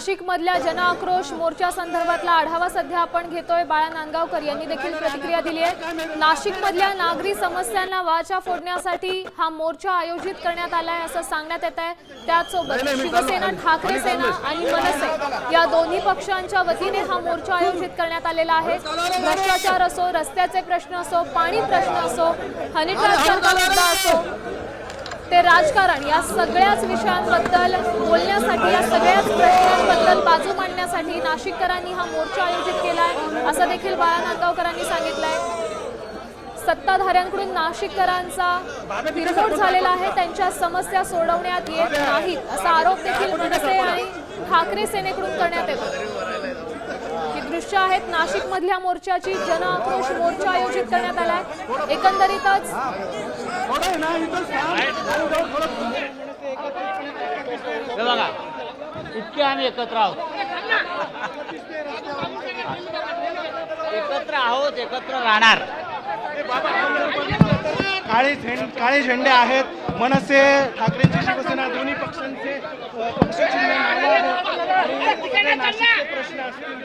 नाशिक मधल्या जनआक्रोश मोर्चा संदर्भातला आढावा सध्या आपण घेतोय। बाळा नांदगावकर यांनी देखील प्रतिक्रिया दिली आहे। नाशिक मधल्या नागरी समस्यांना वाचा फोडण्यासाठी हा मोर्चा आयोजित करण्यात आलाय असं सांगण्यात येत आहे। त्याचसोबत शिवसेना, ठाकरे सेना आणि मनसे या दोन्ही पक्षांच्या वतीने हा मोर्चा आयोजित करण्यात आलेला आहे। भ्रष्टाचार असो, रस्त्याचे प्रश्न असो, पाणी प्रश्न असो, हनी ट्रॅपचा मुद्दा असो, ते राजकारण या सगळ्याच विषयांबद्दल बोलण्यासाठी, या सगळ्याच प्रश्नांबद्दल बाजू मांडण्यासाठी नाशिककरांनी हा मोर्चा आयोजित केलाय असं देखील बाळा नांदगावकरांनी सांगितलंय। सत्ताधाऱ्यांकडून नाशिककरांचा विरोध झालेला आहे, त्यांच्या समस्या सोडवण्यात येत नाहीत असा आरोप देखील मनसे आणि ठाकरे सेनेकडून करण्यात येतो। ही दृश्य आहेत नाशिक मधल्या मोर्चाची। जनआक्रोश मोर्चा आयोजित करण्यात आलाय। एकंदरीतच बघा इतके आम्ही एकत्र आहोत, एकत्र राहणार। काळे झेंडे आहेत, मनसे, ठाकरेंची शिवसेना दोन्ही पक्षांचे पक्षचिन्ह नाशिकचे प्रश्न असतील।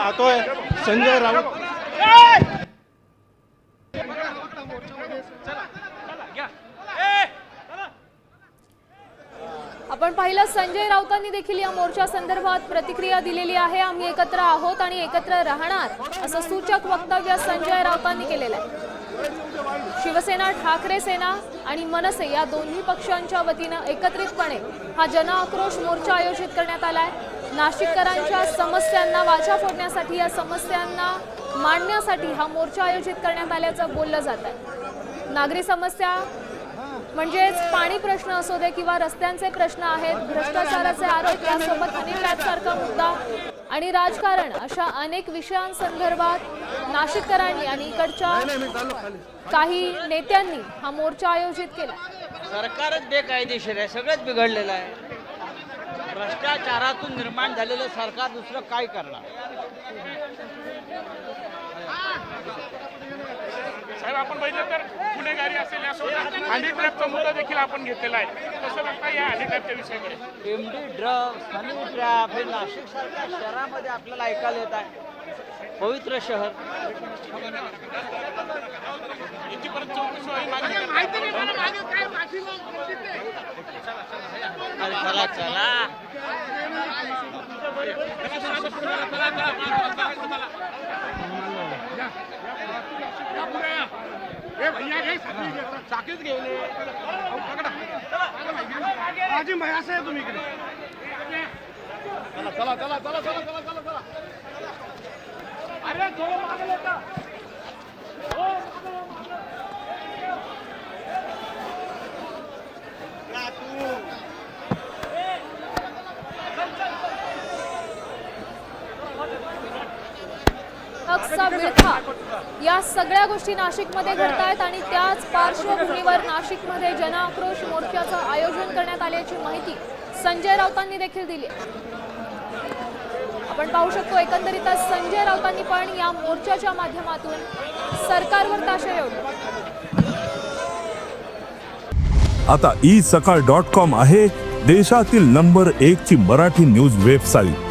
आतोय संजय राऊत। आपण पाहिलं संजय राऊतांनी देखील या मोर्चा संदर्भात प्रतिक्रिया दिलेली आहे। आम्ही एकत्र आहोत आणि एकत्र राहणार असं सूचक वक्तव्य संजय राऊतांनी केलेलं आहे। शिवसेना, ठाकरे सेना आणि मनसे या दोन्ही पक्षांच्या वतीनं एकत्रितपणे हा जनआक्रोश मोर्चा आयोजित करण्यात आलाय। नाशिककरांच्या समस्यांना वाचा फोडण्यासाठी, या समस्यांना मांडण्यासाठी हा मोर्चा आयोजित करण्यात आल्याचं बोललं जात आहे। नागरी समस्या म्हणजेच पाणी प्रश्न असू दे किंवा रस्त्यांचे प्रश्न आहेत, भ्रष्टाचाराचे आरोप, यासोबत हनी ट्रॅपसारखा मुद्दा आणि राजकारण अशा अनेक विषयांसंदर्भात नाशिककरांनी आणि इकडच्या काही नेत्यांनी हा मोर्चा आयोजित केला। सरकारच बेकायदेशीर आहे, सगळंच बिघडलेलं आहे। भ्रष्टाचारातून निर्माण झालेलं सरकार दुसरं काय करणार? साहेब, आपण बघितलं तर गुन्हेगारी असेल, यासोबत हनी ट्रॅपचा मुद्दा देखील आपण घेतलेला आहे। कसं बघता या हनी ट्रॅपच्या विषयाकडे? एमडी ड्रग्स, हनी ट्रॅप हे नाशिक सारख्या शहरामध्ये आपल्याला ऐकायला येत आहे। पवित्र शहर, याची परत चौकशी व्हावी मागणी चला चला आजी मयास आहे तुम्ही इकडे। चला चला चला चला चला चला चला। अरे थोडं मागे लेता। हक्कचा विळखा या सगळ्या गोष्टी नाशिकमध्ये घडतायत आणि त्याच पार्श्वभूमीवर नाशिकमध्ये जनआक्रोश मोर्चाचं आयोजन करण्यात आल्याची माहिती संजय राऊतांनी देखील दिली आहे। आपण पाहू शकतो एकंदरीतच संजय राऊतांनी पण या मोर्चाच्या माध्यमातून सरकारवर ताशेरे ओढले। आता isakal.com आहे देशातील नंबर 1 ची मराठी न्यूज वेबसाईट।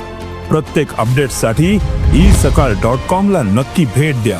प्रत्येक अपडेटसाठी isakal.com ला नक्की भेट द्या।